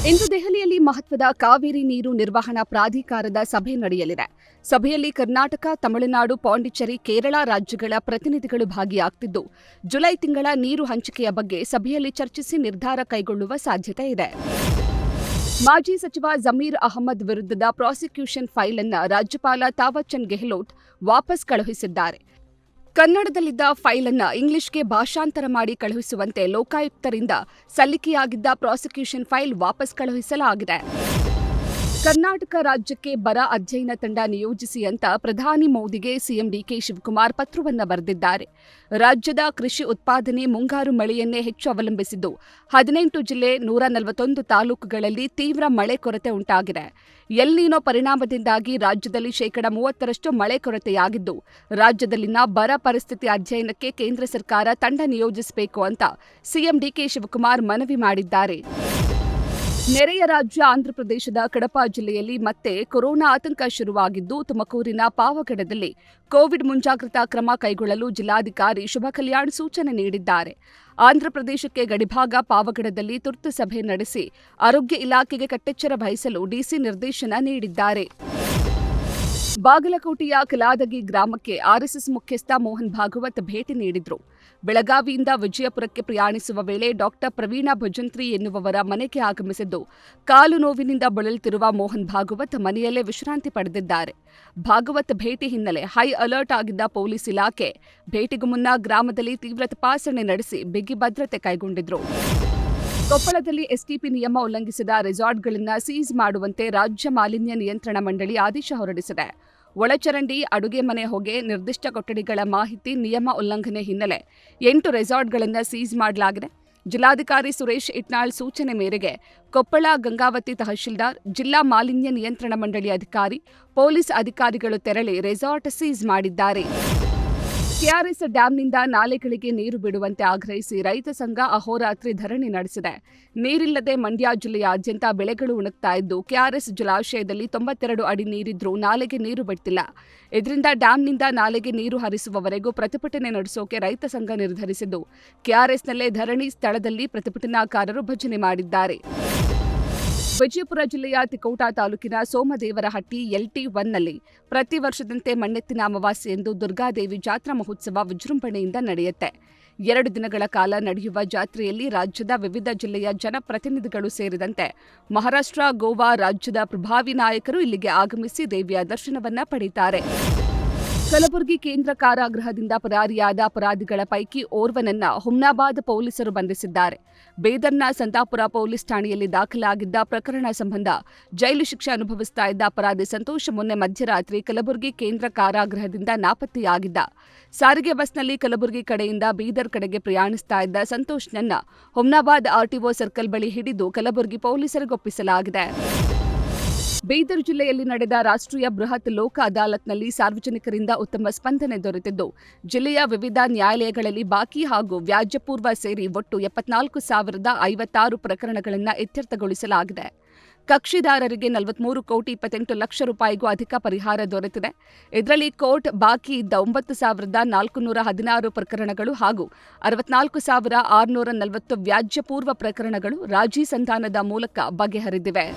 ಇಂದು ದೆಹಲಿಯಲ್ಲಿ ಮಹತ್ವದ ಕಾವೇರಿ ನೀರು ನಿರ್ವಹಣಾ ಪ್ರಾಧಿಕಾರದ ಸಭೆ ನಡೆಯಲಿದೆ. ಸಭೆಯಲ್ಲಿ ಕರ್ನಾಟಕ, ತಮಿಳುನಾಡು, ಪಾಂಡಿಚೇರಿ, ಕೇರಳ ರಾಜ್ಯಗಳ ಪ್ರತಿನಿಧಿಗಳು ಭಾಗಿಯಾಗುತ್ತಿದ್ದು, ಜುಲೈ ತಿಂಗಳ ನೀರು ಹಂಚಿಕೆಯ ಬಗ್ಗೆ ಸಭೆಯಲ್ಲಿ ಚರ್ಚಿಸಿ ನಿರ್ಧಾರ ಕೈಗೊಳ್ಳುವ ಸಾಧ್ಯತೆ ಇದೆ. ಮಾಜಿ ಸಚಿವ ಜಮೀರ್ ಅಹಮದ್ ವಿರುದ್ಧದ ಪ್ರಾಸಿಕ್ಯೂಷನ್ ಫೈಲ್ ಅನ್ನು ರಾಜ್ಯಪಾಲ ಥಾವರ್ ಚಂದ್ ಗೆಹ್ಲೋಟ್ ವಾಪಸ್ ಕಳುಹಿಸಿದ್ದಾರೆ. ಕನ್ನಡದಲ್ಲಿದ್ದ ಫೈಲ್ ಅನ್ನು ಇಂಗ್ಲಿಷ್ಗೆ ಭಾಷಾಂತರ ಮಾಡಿ ಕಳುಹಿಸುವಂತೆ ಲೋಕಾಯುಕ್ತರಿಂದ ಸಲ್ಲಿಕೆಯಾಗಿದ್ದ ಪ್ರಾಸಿಕ್ಯೂಷನ್ ಫೈಲ್ ವಾಪಸ್ ಕಳುಹಿಸಲಾಗಿದೆ. ಕರ್ನಾಟಕ ರಾಜ್ಯಕ್ಕೆ ಬರ ಅಧ್ಯಯನ ತಂಡ ನಿಯೋಜಿಸಿ ಅಂತ ಪ್ರಧಾನಿ ಮೋದಿಗೆ ಸಿಎಂ ಡಿಕೆ ಶಿವಕುಮಾರ್ ಪತ್ರವನ್ನು ಬರೆದಿದ್ದಾರೆ. ರಾಜ್ಯದ ಕೃಷಿ ಉತ್ಪಾದನೆ ಮುಂಗಾರು ಮಳೆಯನ್ನೇ ಹೆಚ್ಚು ಅವಲಂಬಿಸಿದ್ದು, 18 ಜಿಲ್ಲೆ 141 ತಾಲೂಕುಗಳಲ್ಲಿ ತೀವ್ರ ಮಳೆ ಕೊರತೆ ಉಂಟಾಗಿದೆ. ಎಲ್ ನೀನೋ ಪರಿಣಾಮದಿಂದಾಗಿ ರಾಜ್ಯದಲ್ಲಿ 30% ಮಳೆ ಕೊರತೆಯಾಗಿದ್ದು, ರಾಜ್ಯದಲ್ಲಿನ ಬರ ಪರಿಸ್ಥಿತಿ ಅಧ್ಯಯನಕ್ಕೆ ಕೇಂದ್ರ ಸರ್ಕಾರ ತಂಡ ನಿಯೋಜಿಸಬೇಕು ಅಂತ ಸಿಎಂ ಡಿಕೆ ಶಿವಕುಮಾರ್ ಮನವಿ ಮಾಡಿದ್ದಾರೆ. ನೆರೆಯ ರಾಜ್ಯ ಆಂಧ್ರಪ್ರದೇಶದ ಕಡಪ ಜಿಲ್ಲೆಯಲ್ಲಿ ಮತ್ತೆ ಕೊರೋನಾ ಆತಂಕ ಶುರುವಾಗಿದ್ದು, ತುಮಕೂರಿನ ಪಾವಗಡದಲ್ಲಿ ಕೋವಿಡ್ ಮುಂಜಾಗ್ರತಾ ಕ್ರಮ ಕೈಗೊಳ್ಳಲು ಜಿಲ್ಲಾಧಿಕಾರಿ ಶುಭ ಕಲ್ಯಾಣ್ ಸೂಚನೆ ನೀಡಿದ್ದಾರೆ. ಆಂಧ್ರಪ್ರದೇಶಕ್ಕೆ ಗಡಿಭಾಗ ಪಾವಗಡದಲ್ಲಿ ತುರ್ತು ಸಭೆ ನಡೆಸಿ ಆರೋಗ್ಯ ಇಲಾಖೆಗೆ ಕಟ್ಟೆಚ್ಚರ ವಹಿಸಲು ಡಿಸಿ ನಿರ್ದೇಶನ ನೀಡಿದ್ದಾರೆ. ಬಾಗಲಕೋಟೆಯ ಕಲಾದಗಿ ಗ್ರಾಮಕ್ಕೆ ಆರ್ಎಸ್ಎಸ್ ಮುಖ್ಯಸ್ಥ ಮೋಹನ್ ಭಾಗವತ್ ಭೇಟಿ ನೀಡಿದ್ರು. ಬೆಳಗಾವಿಯಿಂದ ವಿಜಯಪುರಕ್ಕೆ ಪ್ರಯಾಣಿಸುವ ವೇಳೆ ಡಾಕ್ಟರ್ ಪ್ರವೀಣ ಭಜಂತ್ರಿ ಎನ್ನುವವರ ಮನೆಗೆ ಆಗಮಿಸಿದ್ದು, ಕಾಲು ನೋವಿನಿಂದ ಬಳಲುತ್ತಿರುವ ಮೋಹನ್ ಭಾಗವತ್ ಮನೆಯಲ್ಲೇ ವಿಶ್ರಾಂತಿ ಪಡೆದಿದ್ದಾರೆ. ಭಾಗವತ್ ಭೇಟಿ ಹಿನ್ನೆಲೆ ಹೈ ಅಲರ್ಟ್ ಆಗಿದ್ದ ಪೊಲೀಸ್ ಇಲಾಖೆ ಭೇಟಿಗೂ ಮುನ್ನ ಗ್ರಾಮದಲ್ಲಿ ತೀವ್ರ ತಪಾಸಣೆ ನಡೆಸಿ ಬಿಗಿ ಭದ್ರತೆ ಕೈಗೊಂಡಿದ್ರು. ಕೊಪ್ಪಳದಲ್ಲಿ ಎಸ್ಟಿಪಿ ನಿಯಮ ಉಲ್ಲಂಘಿಸಿದ ರೆಸಾರ್ಟ್ಗಳನ್ನು ಸೀಸ್ ಮಾಡುವಂತೆ ರಾಜ್ಯ ಮಾಲಿನ್ಯ ನಿಯಂತ್ರಣ ಮಂಡಳಿ ಆದೇಶ ಹೊರಡಿಸಿದೆ. ಒಳಚರಂಡಿ, ಅಡುಗೆ ಮನೆ ಹೊಗೆ, ನಿರ್ದಿಷ್ಟ ಕೊಠಡಿಗಳ ಮಾಹಿತಿ ನಿಯಮ ಉಲ್ಲಂಘನೆ ಹಿನ್ನೆಲೆ 8 ರೆಸಾರ್ಟ್ಗಳನ್ನು ಸೀಸ್ ಮಾಡಲಾಗಿದೆ. ಜಿಲ್ಲಾಧಿಕಾರಿ ಸುರೇಶ್ ಇಟ್ನಾಳ್ ಸೂಚನೆ ಮೇರೆಗೆ ಕೊಪ್ಪಳ ಗಂಗಾವತಿ ತಹಶೀಲ್ದಾರ್, ಜಿಲ್ಲಾ ಮಾಲಿನ್ಯ ನಿಯಂತ್ರಣ ಮಂಡಳಿ ಅಧಿಕಾರಿ, ಪೊಲೀಸ್ ಅಧಿಕಾರಿಗಳು ತೆರಳಿ ರೆಸಾರ್ಟ್ ಸೀಸ್ ಮಾಡಿದ್ದಾರೆ. ಕೆಆರ್ಎಸ್ ಡ್ಯಾಂನಿಂದ ನಾಲೆಗಳಿಗೆ ನೀರು ಬಿಡುವಂತೆ ಆಗ್ರಹಿಸಿ ರೈತ ಸಂಘ ಅಹೋರಾತ್ರಿ ಧರಣಿ ನಡೆಸಿದೆ. ನೀರಿಲ್ಲದೆ ಮಂಡ್ಯ ಜಿಲ್ಲೆಯಾದ್ಯಂತ ಬೆಳೆಗಳು ಒಣಗ್ತಾ ಇದ್ದು, ಕೆಆರ್ಎಸ್ ಜಲಾಶಯದಲ್ಲಿ 92 ಅಡಿ ನೀರಿದ್ರೂ ನಾಲೆಗೆ ನೀರು ಬಿಡ್ತಿಲ್ಲ. ಇದರಿಂದ ಡ್ಯಾಂನಿಂದ ನಾಲೆಗೆ ನೀರು ಹರಿಸುವವರೆಗೂ ಪ್ರತಿಭಟನೆ ನಡೆಸೋಕೆ ರೈತ ಸಂಘ ನಿರ್ಧರಿಸಿದ್ದು, ಕೆಆರ್ಎಸ್ನಲ್ಲೇ ಧರಣಿ ಸ್ಥಳದಲ್ಲಿ ಪ್ರತಿಭಟನಾಕಾರರು ಭಜನೆ ಮಾಡಿದ್ದಾರೆ. ವಿಜಯಪುರ ಜಿಲ್ಲೆಯ ತಿಕೋಟಾ ತಾಲೂಕಿನ ಸೋಮದೇವರಹಟ್ಟಿ LT1ನಲ್ಲಿ ಪ್ರತಿ ವರ್ಷದಂತೆ ಮಣ್ಣೆತ್ತಿನ ಅಮಾವಾಸ್ಯೆಯಂದು ದುರ್ಗಾದೇವಿ ಜಾತ್ರಾ ಮಹೋತ್ಸವ ವಿಜೃಂಭಣೆಯಿಂದ ನಡೆಯುತ್ತೆ. 2 ದಿನಗಳ ಕಾಲ ನಡೆಯುವ ಜಾತ್ರೆಯಲ್ಲಿ ರಾಜ್ಯದ ವಿವಿಧ ಜಿಲ್ಲೆಯ ಜನಪ್ರತಿನಿಧಿಗಳು ಸೇರಿದಂತೆ ಮಹಾರಾಷ್ಟ್ರ, ಗೋವಾ ರಾಜ್ಯದ ಪ್ರಭಾವಿ ನಾಯಕರು ಇಲ್ಲಿಗೆ ಆಗಮಿಸಿ ದೇವಿಯ ದರ್ಶನವನ್ನ ಪಡೆಯುತ್ತಾರೆ. ಕಲಬುರಗಿ ಕೇಂದ್ರ ಕಾರಾಗೃಹದಿಂದ ಪರಾರಿಯಾದ ಅಪರಾಧಿಗಳ ಪೈಕಿ ಓರ್ವನನ್ನ ಹುಮ್ನಾಬಾದ್ ಪೊಲೀಸರು ಬಂಧಿಸಿದ್ದಾರೆ. ಬೀದರ್ನ ಸಂತಾಪುರ ಪೊಲೀಸ್ ಠಾಣೆಯಲ್ಲಿ ದಾಖಲಾಗಿದ್ದ ಪ್ರಕರಣ ಸಂಬಂಧ ಜೈಲು ಶಿಕ್ಷೆ ಅನುಭವಿಸ್ತಾ ಇದ್ದ ಅಪರಾಧಿ ಸಂತೋಷ್ ಮೊನ್ನೆ ಮಧ್ಯರಾತ್ರಿ ಕಲಬುರಗಿ ಕೇಂದ್ರ ಕಾರಾಗೃಹದಿಂದ ನಾಪತ್ತೆಯಾಗಿದ್ದ. ಸಾರಿಗೆ ಬಸ್ನಲ್ಲಿ ಕಲಬುರಗಿ ಕಡೆಯಿಂದ ಬೀದರ್ ಕಡೆಗೆ ಪ್ರಯಾಣಿಸ್ತಾ ಇದ್ದ ಸಂತೋಷ್ನನ್ನ ಹುಮ್ನಾಬಾದ್ ಆರ್ಟಿಒ ಸರ್ಕಲ್ ಬಳಿ ಹಿಡಿದು ಕಲಬುರಗಿ ಪೊಲೀಸರಿಗೊಪ್ಪಿಸಲಾಗಿದೆ. ಬೀದರ್ ಜಿಲ್ಲೆಯಲ್ಲಿ ನಡೆದ ರಾಷ್ಟ್ರೀಯ ಬೃಹತ್ ಲೋಕ ಅದಾಲತ್ನಲ್ಲಿ ಸಾರ್ವಜನಿಕರಿಂದ ಉತ್ತಮ ಸ್ಪಂದನೆ ದೊರೆತಿದ್ದು, ಜಿಲ್ಲೆಯ ವಿವಿಧ ನ್ಯಾಯಾಲಯಗಳಲ್ಲಿ ಬಾಕಿ ಹಾಗೂ ವ್ಯಾಜ್ಯಪೂರ್ವ ಸೇರಿ ಒಟ್ಟು 74,056 ಪ್ರಕರಣಗಳನ್ನು ಇತ್ಯರ್ಥಗೊಳಿಸಲಾಗಿದೆ. ಕಕ್ಷಿದಾರರಿಗೆ 43 ಕೋಟಿ 28 ಲಕ್ಷ ರೂಪಾಯಿಗೂ ಅಧಿಕ ಪರಿಹಾರ ದೊರೆತಿದೆ. ಇದರಲ್ಲಿ ಕೋರ್ಟ್ ಬಾಕಿ ಇದ್ದ 9,416 ಪ್ರಕರಣಗಳು ಹಾಗೂ 64,640 ವ್ಯಾಜ್ಯಪೂರ್ವ ಪ್ರಕರಣಗಳು ರಾಜಿ ಸಂಧಾನದ ಮೂಲಕ ಬಗೆಹರಿದಿವೆ.